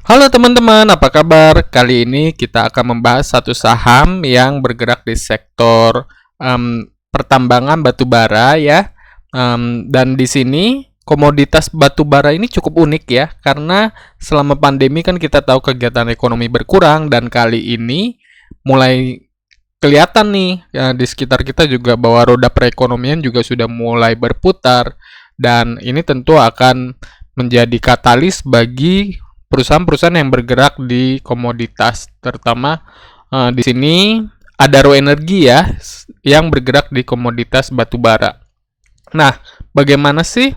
Halo teman-teman, apa kabar? Kali ini kita akan membahas satu saham yang bergerak di sektor pertambangan batu bara ya. Dan di sini komoditas batu bara ini cukup unik ya, karena selama pandemi kan kita tahu kegiatan ekonomi berkurang dan kali ini mulai kelihatan nih ya, di sekitar kita juga bahwa roda perekonomian juga sudah mulai berputar dan ini tentu akan menjadi katalis bagi perusahaan-perusahaan yang bergerak di komoditas, terutama di sini Adaro Energi ya, yang bergerak di komoditas batu bara. Nah, bagaimana sih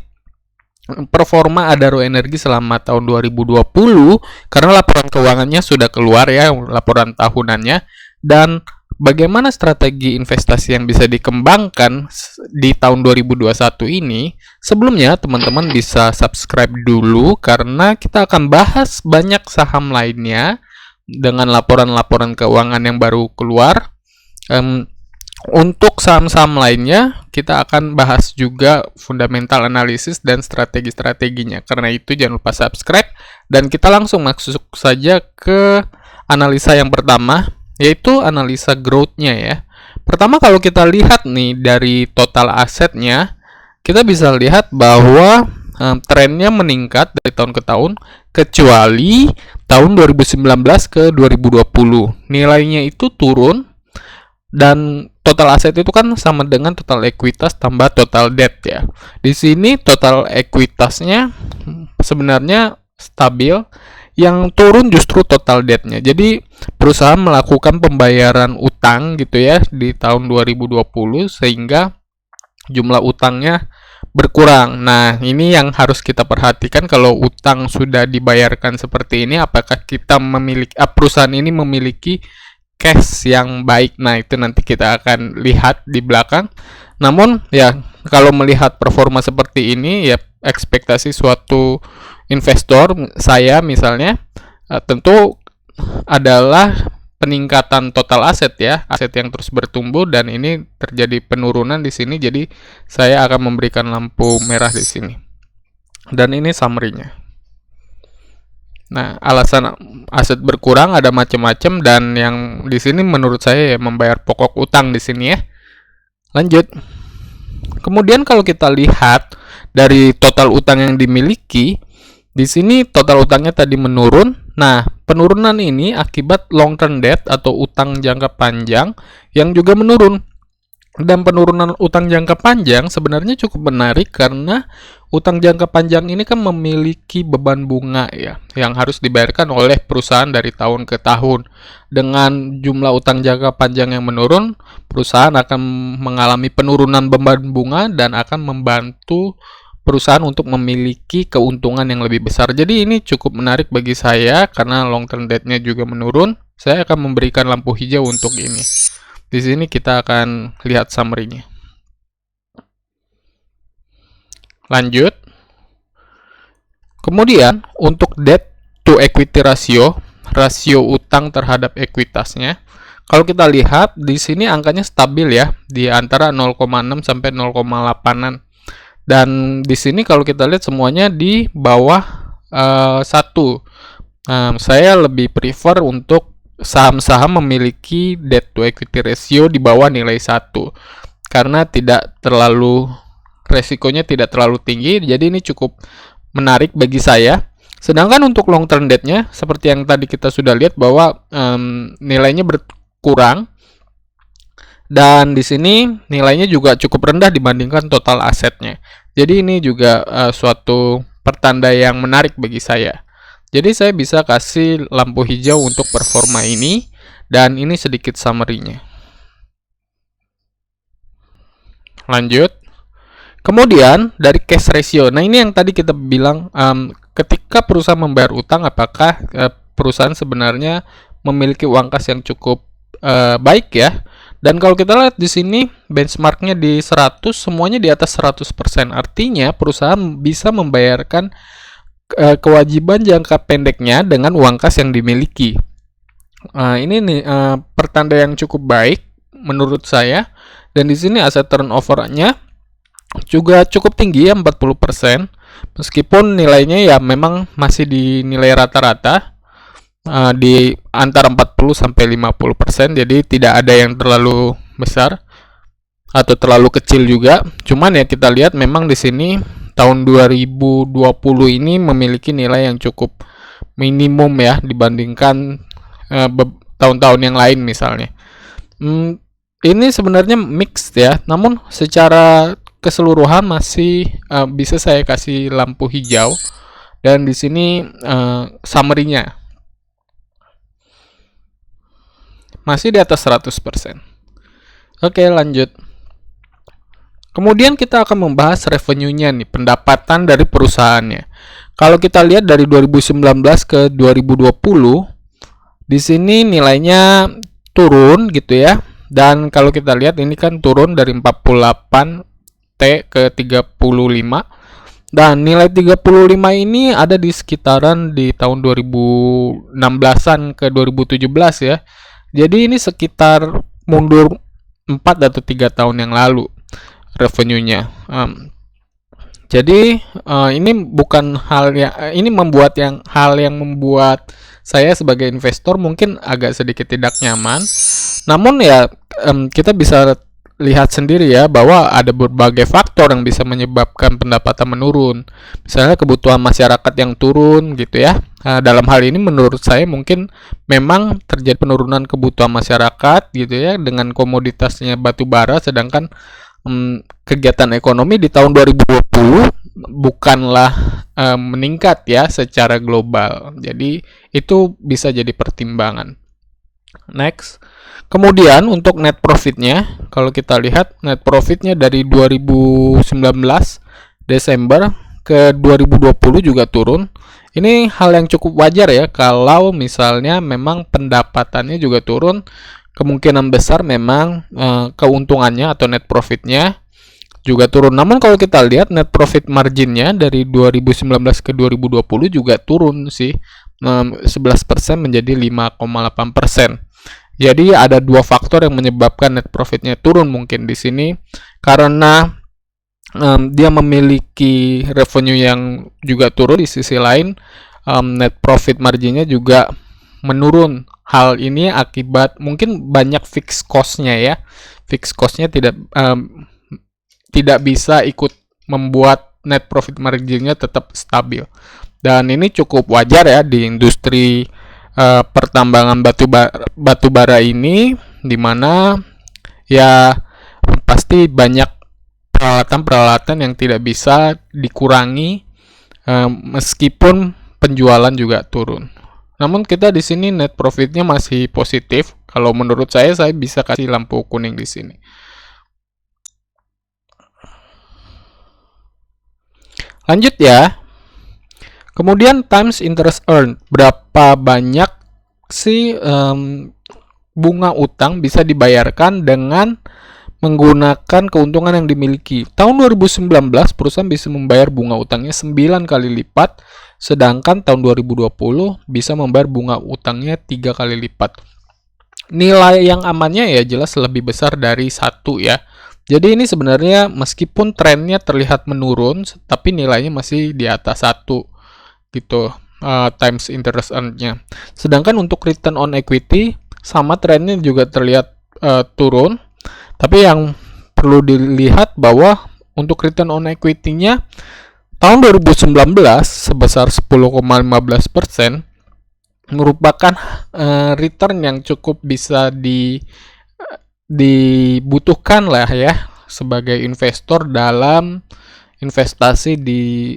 performa Adaro Energi selama tahun 2020? Karena laporan keuangannya sudah keluar ya, laporan tahunannya, dan bagaimana strategi investasi yang bisa dikembangkan di tahun 2021 ini? Sebelumnya, teman-teman bisa subscribe dulu karena kita akan bahas banyak saham lainnya dengan laporan-laporan keuangan yang baru keluar. Untuk saham-saham lainnya, kita akan bahas juga fundamental analisis dan strategi-strateginya. Karena itu, jangan lupa subscribe dan kita langsung masuk saja ke analisa yang pertama, yaitu analisa growth-nya ya. Pertama, kalau kita lihat nih dari total asetnya, kita bisa lihat bahwa trennya meningkat dari tahun ke tahun, kecuali tahun 2019 ke 2020. Nilainya itu turun, dan total aset itu kan sama dengan total ekuitas tambah total debt ya. Di sini total ekuitasnya sebenarnya stabil, yang turun justru total debt-nya. Jadi perusahaan melakukan pembayaran utang gitu ya di tahun 2020 sehingga jumlah utangnya berkurang. Nah, ini yang harus kita perhatikan kalau utang sudah dibayarkan seperti ini, apakah kita memiliki perusahaan ini memiliki cash yang baik. Nah, itu nanti kita akan lihat di belakang. Namun ya, kalau melihat performa seperti ini ya, ekspektasi suatu investor, saya misalnya, tentu adalah peningkatan total aset ya, aset yang terus bertumbuh, dan ini terjadi penurunan di sini. Jadi saya akan memberikan lampu merah di sini. Dan ini summary-nya. Nah, alasan aset berkurang ada macam-macam, dan yang di sini menurut saya ya membayar pokok utang di sini ya. Lanjut. Kemudian kalau kita lihat dari total utang yang dimiliki, di sini total utangnya tadi menurun. Nah, penurunan ini akibat long term debt atau utang jangka panjang yang juga menurun. Dan penurunan utang jangka panjang sebenarnya cukup menarik karena utang jangka panjang ini kan memiliki beban bunga ya, yang harus dibayarkan oleh perusahaan dari tahun ke tahun. Dengan jumlah utang jangka panjang yang menurun, perusahaan akan mengalami penurunan beban bunga dan akan membantu perusahaan untuk memiliki keuntungan yang lebih besar. Jadi ini cukup menarik bagi saya karena long term debt-nya juga menurun. Saya akan memberikan lampu hijau untuk ini. Di sini kita akan lihat summary-nya. Lanjut. Kemudian untuk debt to equity ratio, rasio utang terhadap ekuitasnya, kalau kita lihat di sini angkanya stabil ya, di antara 0,6 sampai 0,8-an. Dan di sini kalau kita lihat semuanya di bawah 1. Saya lebih prefer untuk saham-saham memiliki debt to equity ratio di bawah nilai 1. Karena tidak terlalu, resikonya tidak terlalu tinggi, jadi ini cukup menarik bagi saya. Sedangkan untuk long term debt-nya, seperti yang tadi kita sudah lihat bahwa nilainya berkurang. Dan di sini nilainya juga cukup rendah dibandingkan total asetnya. Jadi ini juga suatu pertanda yang menarik bagi saya. Jadi saya bisa kasih lampu hijau untuk performa ini, dan ini sedikit summary-nya. Lanjut. Kemudian dari cash ratio. Nah, ini yang tadi kita bilang, ketika perusahaan membayar utang, apakah perusahaan sebenarnya memiliki uang kas yang cukup baik ya. Dan kalau kita lihat di sini benchmarknya di 100, semuanya di atas 100%. Artinya perusahaan bisa membayarkan kewajiban jangka pendeknya dengan uang kas yang dimiliki. Ini nih pertanda yang cukup baik menurut saya. Dan di sini aset turnover-nya juga cukup tinggi ya, 40%. Meskipun nilainya ya memang masih di nilai rata-rata. di antara 40 sampai 50%, jadi tidak ada yang terlalu besar atau terlalu kecil juga. Cuman ya kita lihat memang di sini tahun 2020 ini memiliki nilai yang cukup minimum ya dibandingkan tahun-tahun yang lain misalnya. Ini sebenarnya mixed ya, namun secara keseluruhan masih bisa saya kasih lampu hijau. Dan di sini summary-nya masih di atas 100%. Oke, lanjut. Kemudian kita akan membahas revenue-nya nih, pendapatan dari perusahaannya. Kalau kita lihat dari 2019 ke 2020, di sini nilainya turun gitu ya. Dan kalau kita lihat ini kan turun dari 48 T ke 35. Dan nilai 35 ini ada di sekitaran di tahun 2016-an ke 2017 ya. Jadi ini sekitar mundur 4 atau 3 tahun yang lalu revenue-nya. Jadi ini bukan hal yang ini membuat hal yang membuat saya sebagai investor mungkin agak sedikit tidak nyaman. Namun ya kita bisa lihat sendiri ya bahwa ada berbagai faktor yang bisa menyebabkan pendapatan menurun. Misalnya kebutuhan masyarakat yang turun gitu ya. Dalam hal ini menurut saya mungkin memang terjadi penurunan kebutuhan masyarakat gitu ya dengan komoditasnya batu bara, sedangkan kegiatan ekonomi di tahun 2020 bukanlah meningkat ya secara global. Jadi itu bisa jadi pertimbangan. Next. Kemudian untuk net profitnya, kalau kita lihat net profitnya dari 2019 Desember ke 2020 juga turun. Ini hal yang cukup wajar ya kalau misalnya memang pendapatannya juga turun. Kemungkinan besar memang keuntungannya atau net profitnya juga turun. Namun kalau kita lihat net profit marginnya dari 2019 ke 2020 juga turun sih, 11% menjadi 5,8%. Jadi ada dua faktor yang menyebabkan net profitnya turun mungkin di sini, karena dia memiliki revenue yang juga turun. Di sisi lain net profit marginnya juga menurun. Hal ini akibat mungkin banyak fixed cost-nya ya. Fixed cost-nya tidak bisa ikut membuat net profit marginnya tetap stabil. Dan ini cukup wajar ya di industri pertambangan batu bara ini, dimana ya pasti banyak peralatan-peralatan yang tidak bisa dikurangi meskipun penjualan juga turun. Namun kita di sini net profitnya masih positif. Kalau menurut saya bisa kasih lampu kuning di sini. Lanjut ya. Kemudian times interest earned, berapa banyak sih bunga utang bisa dibayarkan dengan menggunakan keuntungan yang dimiliki. Tahun 2019 perusahaan bisa membayar bunga utangnya 9 kali lipat, sedangkan tahun 2020 bisa membayar bunga utangnya 3 kali lipat. Nilai yang amannya ya jelas lebih besar dari 1 ya. Jadi ini sebenarnya meskipun trennya terlihat menurun, tapi nilainya masih di atas 1 gitu, times interest earned-nya. Sedangkan untuk return on equity sama, trennya juga terlihat turun. Tapi yang perlu dilihat bahwa untuk return on equity-nya tahun 2019 sebesar 10,15% merupakan return yang cukup bisa dibutuhkan lah ya sebagai investor dalam investasi di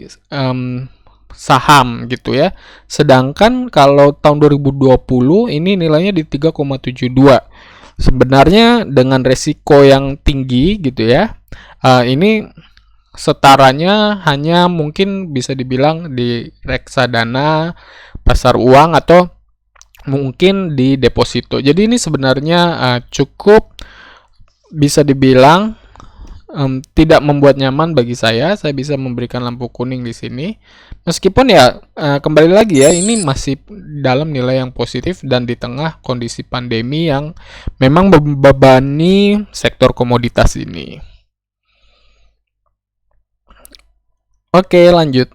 saham gitu ya. Sedangkan kalau tahun 2020 ini nilainya di 3,72. Sebenarnya dengan resiko yang tinggi gitu ya. Ini setaranya hanya mungkin bisa dibilang di reksadana, pasar uang, atau mungkin di deposito. Jadi ini sebenarnya cukup bisa dibilang tidak membuat nyaman bagi saya. Saya bisa memberikan lampu kuning di sini. Meskipun ya kembali lagi ya, ini masih dalam nilai yang positif dan di tengah kondisi pandemi yang memang membebani sektor komoditas ini. Oke, lanjut.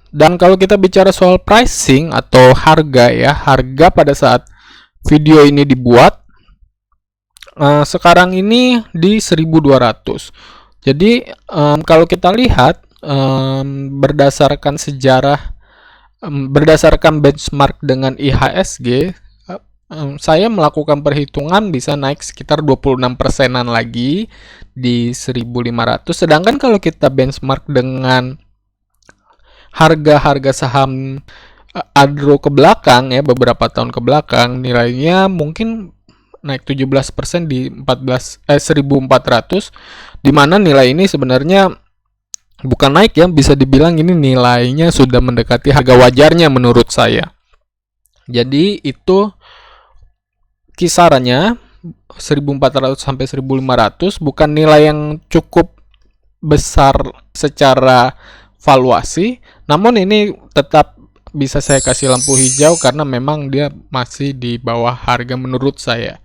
Dan kalau kita bicara soal pricing atau harga ya, harga pada saat video ini dibuat sekarang ini di 1.200. Jadi kalau kita lihat berdasarkan sejarah, berdasarkan benchmark dengan IHSG, saya melakukan perhitungan bisa naik sekitar 26%-an lagi di 1.500. Sedangkan kalau kita benchmark dengan harga-harga saham Adro ke belakang ya, beberapa tahun ke belakang, nilainya mungkin naik 17% di 1.400, di mana nilai ini sebenarnya bukan naik ya, bisa dibilang ini nilainya sudah mendekati harga wajarnya menurut saya. Jadi itu kisarannya 1.400 sampai 1.500, bukan nilai yang cukup besar secara valuasi, namun ini tetap bisa saya kasih lampu hijau karena memang dia masih di bawah harga menurut saya.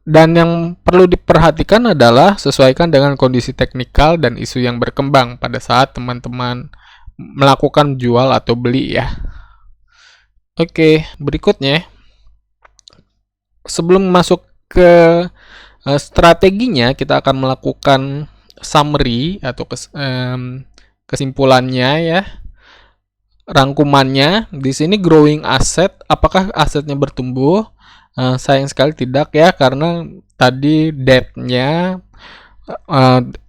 Dan yang perlu diperhatikan adalah sesuaikan dengan kondisi teknikal dan isu yang berkembang pada saat teman-teman melakukan jual atau beli ya. Oke, berikutnya sebelum masuk ke strateginya, kita akan melakukan summary atau kesimpulannya ya, rangkumannya. Di sini growing asset, apakah asetnya bertumbuh? Sayang sekali tidak ya, karena tadi debt-nya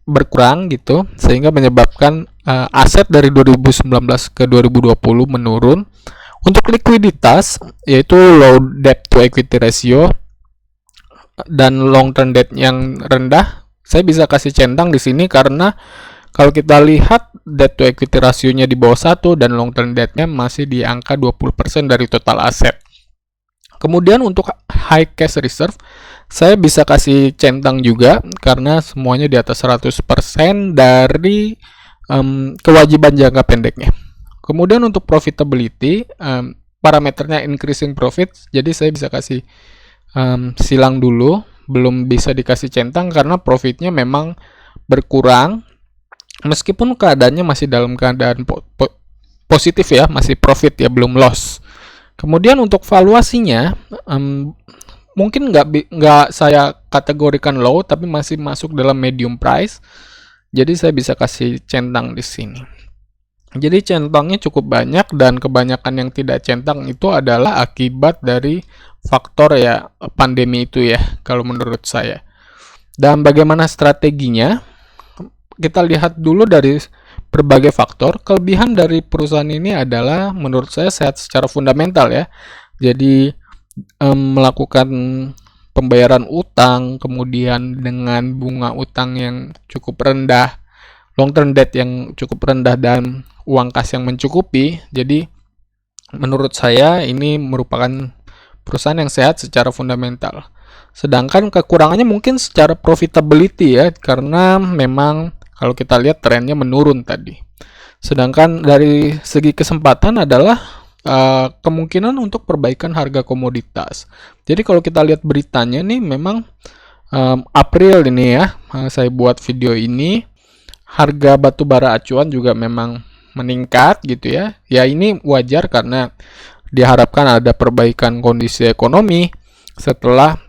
berkurang gitu, sehingga menyebabkan aset dari 2019 ke 2020 menurun. Untuk likuiditas, yaitu low debt to equity ratio dan long term debt yang rendah, saya bisa kasih centang di sini karena kalau kita lihat debt to equity rasionya di bawah 1 dan long term debt-nya masih di angka 20% dari total aset. Kemudian untuk high cash reserve, saya bisa kasih centang juga karena semuanya di atas 100% dari kewajiban jangka pendeknya. Kemudian untuk profitability, parameternya increasing profit, jadi saya bisa kasih silang dulu, belum bisa dikasih centang karena profitnya memang berkurang, meskipun keadaannya masih dalam keadaan positif ya, masih profit ya, belum loss. Kemudian untuk valuasinya, mungkin nggak saya kategorikan low, tapi masih masuk dalam medium price, jadi saya bisa kasih centang di sini. Jadi centangnya cukup banyak, dan kebanyakan yang tidak centang itu adalah akibat dari faktor ya pandemi itu ya, kalau menurut saya. Dan bagaimana strateginya? Kita lihat dulu dari berbagai faktor. Kelebihan dari perusahaan ini adalah menurut saya sehat secara fundamental ya. Jadi melakukan pembayaran utang, kemudian dengan bunga utang yang cukup rendah, long term debt yang cukup rendah, dan uang kas yang mencukupi. Jadi menurut saya ini merupakan perusahaan yang sehat secara fundamental. Sedangkan kekurangannya mungkin secara profitability ya, karena memang kalau kita lihat trennya menurun tadi. Sedangkan dari segi kesempatan adalah kemungkinan untuk perbaikan harga komoditas. Jadi kalau kita lihat beritanya nih, memang April ini ya, saya buat video ini, harga batu bara acuan juga memang meningkat gitu ya. Ya ini wajar karena diharapkan ada perbaikan kondisi ekonomi setelah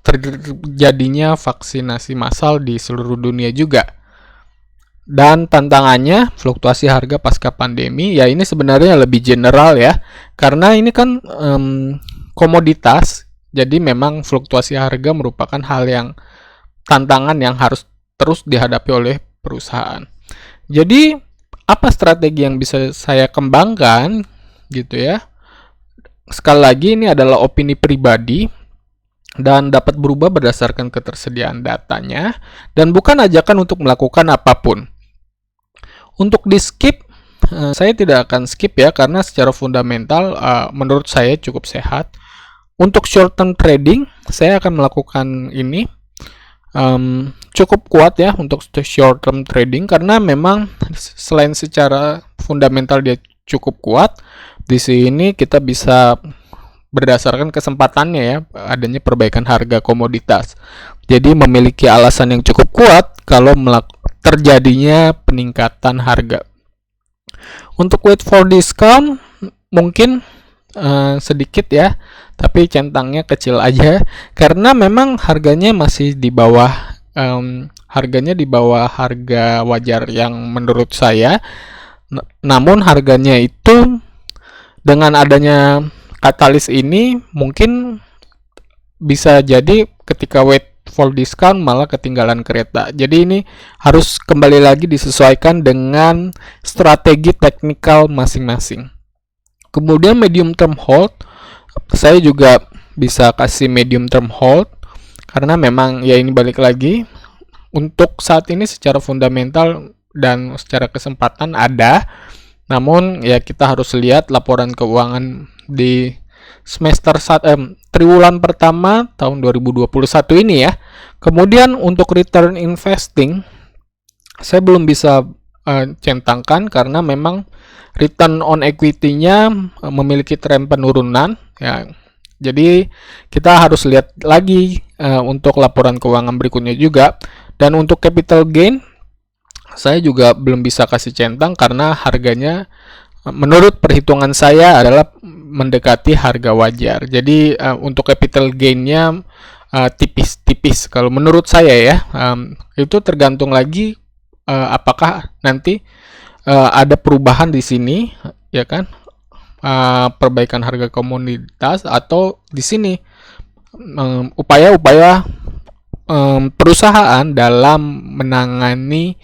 terjadinya vaksinasi massal di seluruh dunia juga. Dan tantangannya fluktuasi harga pasca pandemi, ya ini sebenarnya lebih general ya, karena ini kan komoditas, jadi memang fluktuasi harga merupakan hal yang tantangan yang harus terus dihadapi oleh perusahaan. Jadi apa strategi yang bisa saya kembangkan gitu ya? Sekali lagi ini adalah opini pribadi dan dapat berubah berdasarkan ketersediaan datanya, dan bukan ajakan untuk melakukan apapun. Untuk di skip, saya tidak akan skip ya, karena secara fundamental menurut saya cukup sehat. Untuk short term trading, saya akan melakukan ini cukup kuat ya untuk short term trading, karena memang selain secara fundamental dia cukup kuat, di sini kita bisa berdasarkan kesempatannya ya, adanya perbaikan harga komoditas. Jadi memiliki alasan yang cukup kuat kalau terjadinya peningkatan harga. Untuk wait for discount mungkin sedikit ya, tapi centangnya kecil aja karena memang harganya masih di bawah harga wajar yang menurut saya. Namun harganya itu dengan adanya katalis ini mungkin bisa jadi ketika wait for discount malah ketinggalan kereta. Jadi ini harus kembali lagi disesuaikan dengan strategi teknikal masing-masing. Kemudian medium term hold, saya juga bisa kasih medium term hold karena memang ya ini balik lagi untuk saat ini secara fundamental dan secara kesempatan ada, namun ya kita harus lihat laporan keuangan di semester triwulan pertama tahun 2021 ini ya. Kemudian untuk return investing saya belum bisa centangkan karena memang return on equity-nya memiliki tren penurunan ya. Jadi kita harus lihat lagi untuk laporan keuangan berikutnya juga. Dan untuk capital gain saya juga belum bisa kasih centang karena harganya menurut perhitungan saya adalah mendekati harga wajar. Jadi untuk capital gain-nya tipis-tipis kalau menurut saya ya. Itu tergantung lagi apakah nanti ada perubahan di sini ya kan, perbaikan harga komoditas atau di sini upaya-upaya perusahaan dalam menangani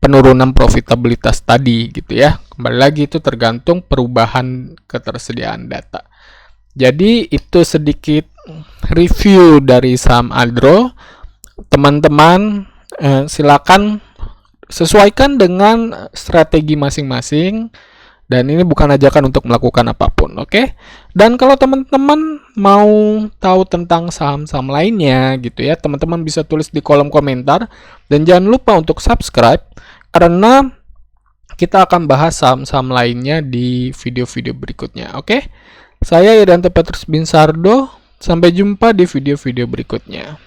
penurunan profitabilitas tadi gitu ya. Kembali lagi itu tergantung perubahan ketersediaan data. Jadi itu sedikit review dari saham Adro. Teman-teman silakan sesuaikan dengan strategi masing-masing. Dan ini bukan ajakan untuk melakukan apapun, oke? Dan kalau teman-teman mau tahu tentang saham-saham lainnya gitu ya, teman-teman bisa tulis di kolom komentar. Dan jangan lupa untuk subscribe, karena kita akan bahas saham-saham lainnya di video-video berikutnya, oke? Saya Irianto Petrus Binsardo, sampai jumpa di video-video berikutnya.